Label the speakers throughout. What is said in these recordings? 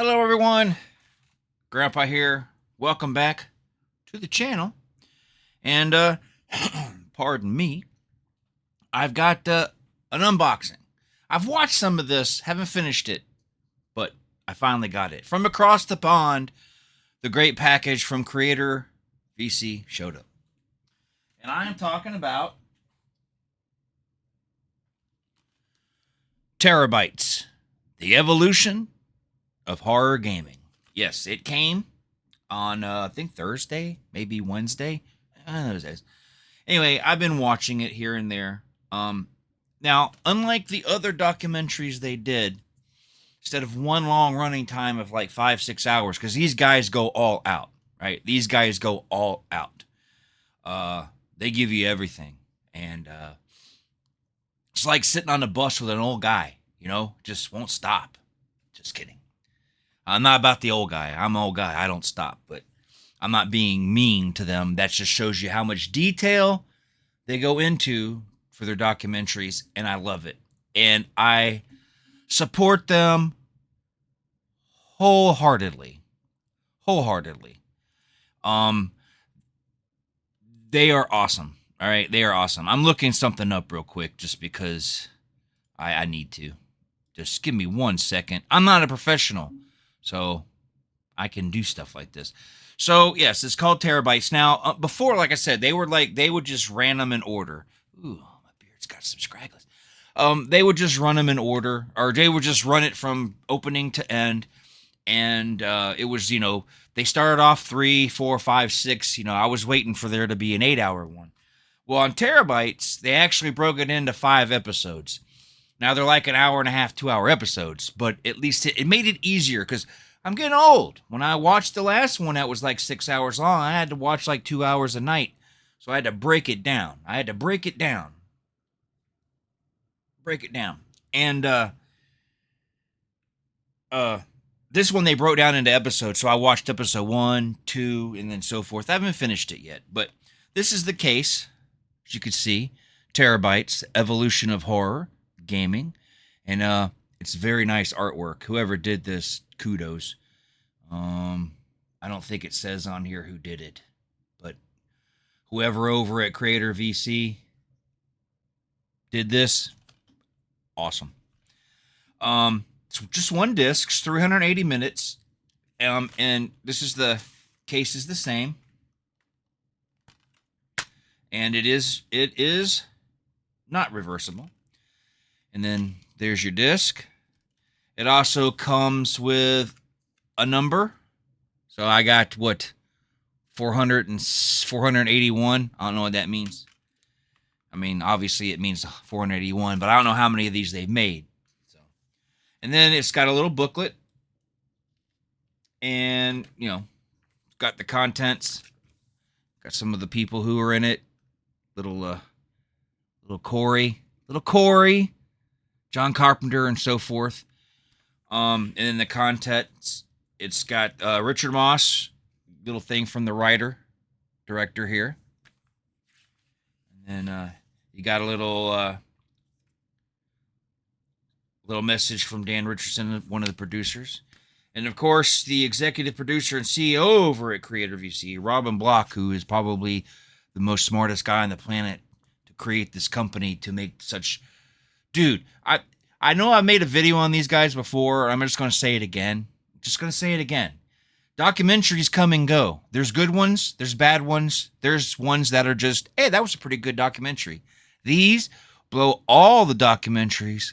Speaker 1: Hello, everyone. Grandpa here. Welcome back to the channel. And, pardon me, I've got an unboxing. I've watched some of this, haven't finished it, but I finally got it. From across the pond, the great package from CreatorVC showed up. And I am talking about Terrorbytes, the evolution of horror gaming. Yes, it came on I think Thursday, maybe Wednesday. Those days. Anyway, I've been watching it here and there. Now, unlike the other documentaries they did, instead of one long running time of like 5-6 hours, because these guys go all out, right? These guys go all out. They give you everything, and it's like sitting on a bus with an old guy, just won't stop. Just kidding. I'm not about the old guy. I'm an old guy. I don't stop, but I'm not being mean to them. That just shows you how much detail they go into for their documentaries, and I love it. And I support them wholeheartedly. They are awesome. All right, they are awesome. I'm looking something up real quick just because I need to. Just give me 1 second. I'm not a professional, so I can do stuff like this. So, yes, it's called Terrorbytes. Now, before, like I said, they would just ran them in order. Ooh, my beard's got some scragglers. They would just run them in order, or they would just run it from opening to end. And it was, they started off 3, 4, 5, 6. I was waiting for there to be an 8-hour one. Well, on Terrorbytes, they actually broke it into 5 episodes. Now, they're like an hour and a half, 2-hour episodes, but at least it made it easier because I'm getting old. When I watched the last one that was like 6 hours long, I had to watch like 2 hours a night. So I had to break it down. And this one they broke down into episodes, so I watched episode 1, 2, and then so forth. I haven't finished it yet, but this is the case, as you can see, Terrorbytes, Evolution of Horror Gaming, and it's very nice artwork. Whoever did this, kudos. I don't think it says on here who did it, but whoever over at CreatorVC did this, awesome. It's just one disc, it's 380 minutes, and this is the case is the same, and it is not reversible. And then there's your disc. It also comes with a number. So I got 400 and 481. I don't know what that means. I mean, obviously it means 481, but I don't know how many of these they've made. So, and then it's got a little booklet, and got the contents. Got some of the people who are in it. Little Corey, John Carpenter, and so forth. And then the contents, it's got Richard Moss, little thing from the director here. And then you got a little message from Dan Richardson, one of the producers. And of course, the executive producer and CEO over at CreatorVC, Robin Block, who is probably the most smartest guy on the planet to create this company to make such... Dude, I know I've made a video on these guys before. I'm just going to say it again. Documentaries come and go. There's good ones. There's bad ones. There's ones that are just, hey, that was a pretty good documentary. These blow all the documentaries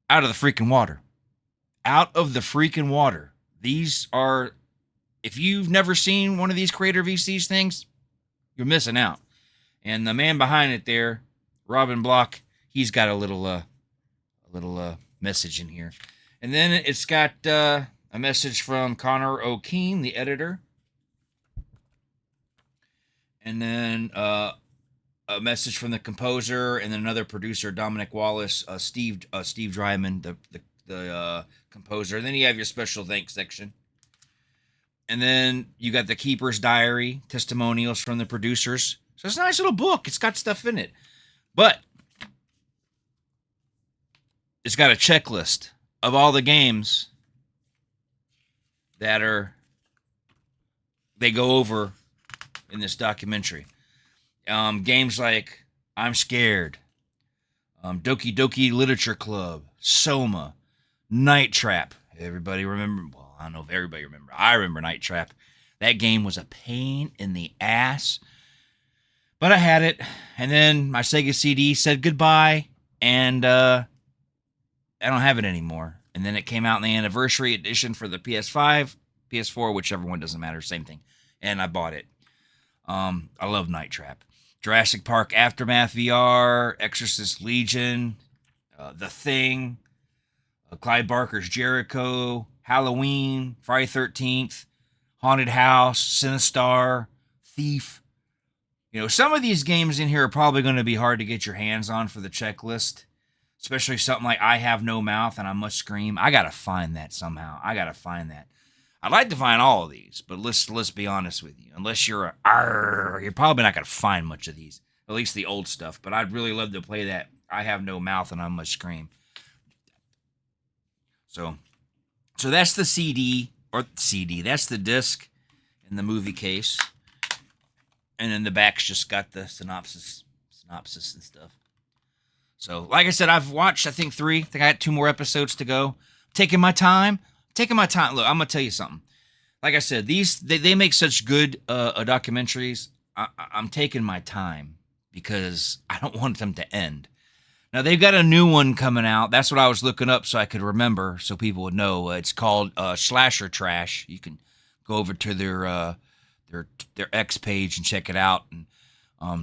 Speaker 1: out of the freaking water. These are, if you've never seen one of these CreatorVC's things, you're missing out. And the man behind it there, Robin Block, he's got a little message in here. And then it's got a message from Connor O'Keen, the editor. And then a message from the composer, and then another producer, Dominic Wallace, Steve Dryman, the composer. And then you have your special thanks section. And then you got the Keeper's Diary, testimonials from the producers. So it's a nice little book. It's got stuff in it. But it's got a checklist of all the games that they go over in this documentary. Games like I'm Scared, Doki Doki Literature Club, Soma, Night Trap. Everybody remember? Well, I don't know if everybody remember. I remember Night Trap. That game was a pain in the ass, but I had it. And then my Sega CD said goodbye, and I don't have it anymore. And then it came out in the anniversary edition for the PS5, PS4, whichever one, doesn't matter, same thing. And I bought it. I love Night Trap. Jurassic Park Aftermath VR, Exorcist Legion, The Thing, Clive Barker's Jericho, Halloween, Friday 13th, Haunted House, Sinistar, Thief. You know, some of these games in here are probably going to be hard to get your hands on for the checklist, especially something like I Have No Mouth and I Must Scream. I got to find that somehow. I got to find that. I'd like to find all of these, but let's be honest with you. Unless you're you're probably not going to find much of these, at least the old stuff. But I'd really love to play that I Have No Mouth and I Must Scream. So that's the CD, that's the disc in the movie case. And then the back's just got the synopsis and stuff. So, like I said, I've watched, I think 3. I think I got 2 more episodes to go. Taking my time. Look, I'm going to tell you something. Like I said, they make such good documentaries. I'm taking my time because I don't want them to end. Now, they've got a new one coming out. That's what I was looking up so I could remember, so people would know. It's called Slasher Trash. You can go over to their X page and check it out. And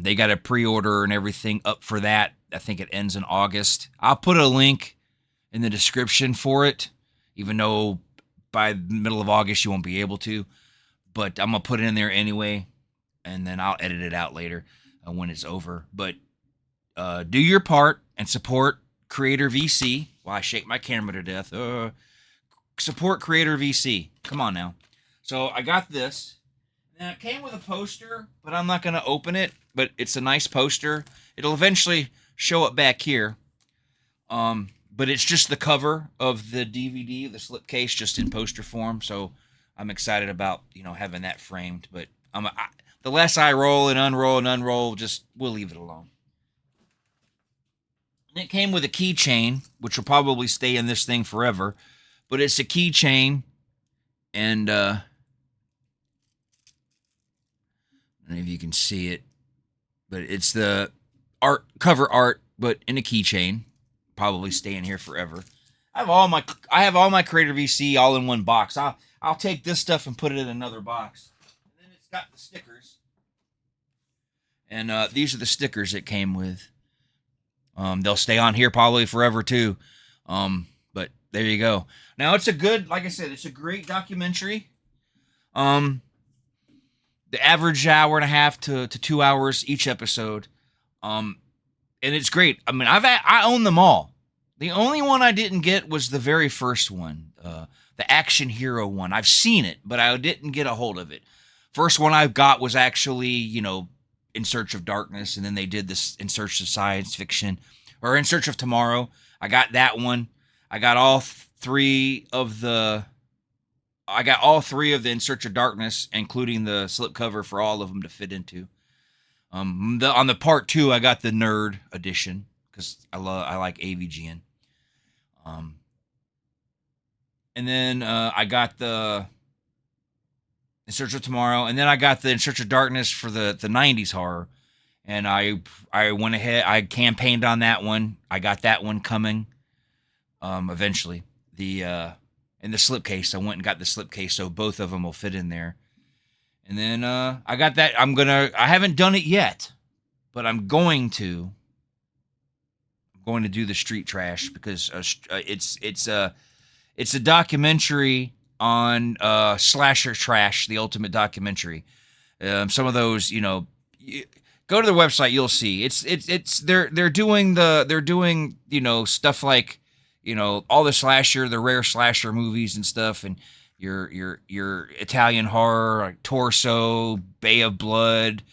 Speaker 1: they got a pre-order and everything up for that. I think it ends in August. I'll put a link in the description for it, even though by the middle of August you won't be able to. But I'm going to put it in there anyway, and then I'll edit it out later when it's over. But do your part and support CreatorVC. Well, I shake my camera to death. Support CreatorVC. Come on now. So I got this. Now, it came with a poster, but I'm not going to open it. But it's a nice poster. It'll eventually show up back here. But it's just the cover of the DVD, the slipcase, just in poster form. So I'm excited about, having that framed. But the less I roll and unroll, just we'll leave it alone. And it came with a keychain, which will probably stay in this thing forever. But it's a keychain, and I don't know if you can see it, but it's the cover art, but in a keychain. Probably stay in here forever. I have all my CreatorVC all in one box. I'll take this stuff and put it in another box. And then it's got the stickers. And these are the stickers it came with. They'll stay on here probably forever too. But there you go. Now it's like I said, it's a great documentary. The average hour and a half to 2 hours each episode. And it's great. I mean, I own them all. The only one I didn't get was the very first one, the Action Hero one. I've seen it, but I didn't get a hold of it. First one I got was actually, In Search of Darkness, and then they did this In Search of Science Fiction, or In Search of Tomorrow. I got that one. I got all three of the In Search of Darkness, including the slipcover for all of them to fit into. On the part 2, I got the nerd edition because I like AVGN. And then I got the In Search of Tomorrow, and then I got the In Search of Darkness for the 90s horror. And I went ahead, I campaigned on that one. I got that one coming eventually. In the slipcase, I went and got the slipcase, so both of them will fit in there. And then I got that. I haven't done it yet, but I'm going to do the Street Trash because it's a documentary on Slasher Trash, the ultimate documentary. Some of those, go to their website, you'll see. They're doing stuff like, all the rare slasher movies and stuff, and your Italian horror, like Torso, Bay of Blood,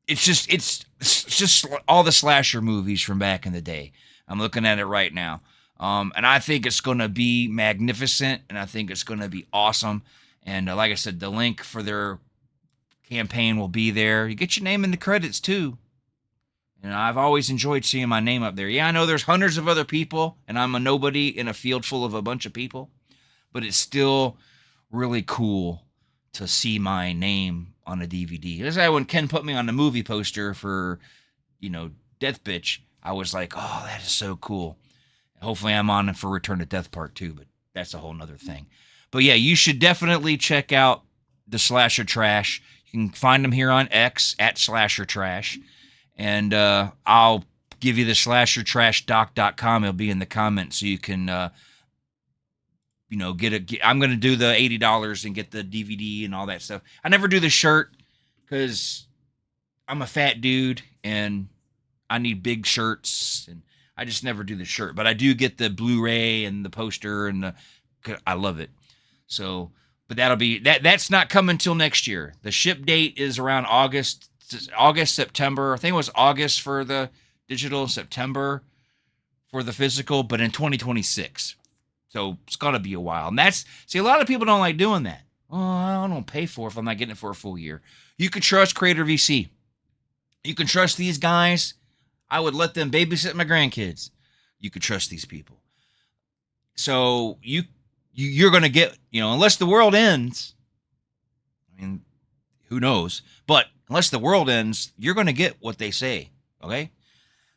Speaker 1: It's just all the slasher movies from back in the day. I'm looking at it right now. And I think it's going to be magnificent, and I think it's going to be awesome. And like I said, the link for their campaign will be there. You get your name in the credits too. And I've always enjoyed seeing my name up there. Yeah, I know there's hundreds of other people, and I'm a nobody in a field full of a bunch of people, but it's still really cool to see my name on a DVD. That's why when Ken put me on the movie poster for, Death Bitch, I was like, oh, that is so cool. Hopefully I'm on for Return to Death Part 2, but that's a whole nother thing. But yeah, you should definitely check out the Slasher Trash. You can find them here on X at Slasher Trash. And I'll give you the slashertrashdoc.com. It'll be in the comments so you can, I'm going to do the $80 and get the DVD and all that stuff. I never do the shirt because I'm a fat dude and I need big shirts, and I just never do the shirt. But I do get the Blu-ray and the poster, and I love it. So, but that's not coming till next year. The ship date is around August, September. I think it was August for the digital, September for the physical, but in 2026. So it's got to be a while. And a lot of people don't like doing that. Oh, I don't pay for it if I'm not getting it for a full year. You can trust CreatorVC. You can trust these guys. I would let them babysit my grandkids. You could trust these people. So you're going to get, unless the world ends, I mean, who knows? But unless the world ends, you're going to get what they say, okay?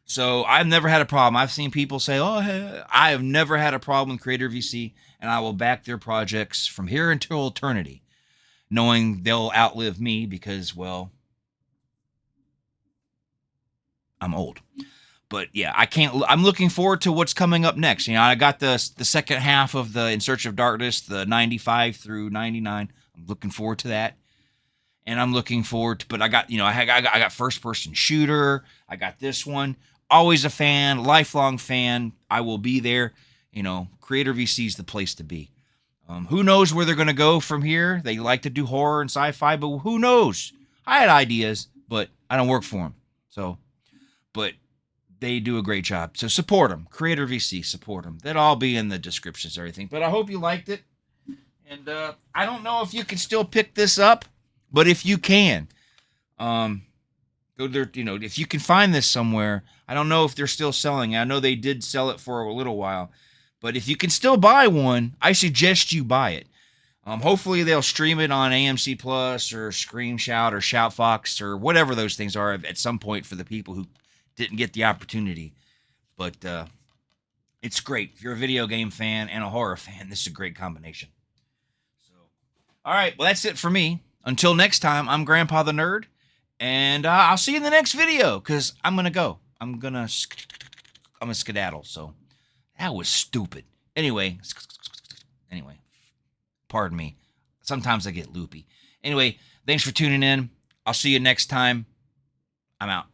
Speaker 1: So I've never had a problem. I've seen people say, oh, hey, I have never had a problem with CreatorVC, and I will back their projects from here until eternity, knowing they'll outlive me because, well, I'm old. But yeah, I'm looking forward to what's coming up next. I got the second half of the In Search of Darkness, the 95 through 99. I'm looking forward to that. And I'm looking forward to, but I got, I got first person shooter. I got this one. Always a fan, lifelong fan. I will be there. CreatorVC is the place to be. Who knows where they're going to go from here? They like to do horror and sci-fi, but who knows? I had ideas, but I don't work for them. So, but they do a great job. So support them. CreatorVC, support them. That'll all be in the descriptions and everything. But I hope you liked it. And I don't know if you can still pick this up, but if you can, go there. If you can find this somewhere, I don't know if they're still selling. I know they did sell it for a little while, but if you can still buy one, I suggest you buy it. Hopefully they'll stream it on AMC Plus or Screamshout or Shoutfox or whatever those things are at some point for the people who didn't get the opportunity. But it's great. If you're a video game fan and a horror fan, this is a great combination. So, all right. Well, that's it for me. Until next time, I'm Grandpa the Nerd, and I'll see you in the next video, because I'm going to go. I'm going to skedaddle, so that was stupid. Anyway, pardon me. Sometimes I get loopy. Anyway, thanks for tuning in. I'll see you next time. I'm out.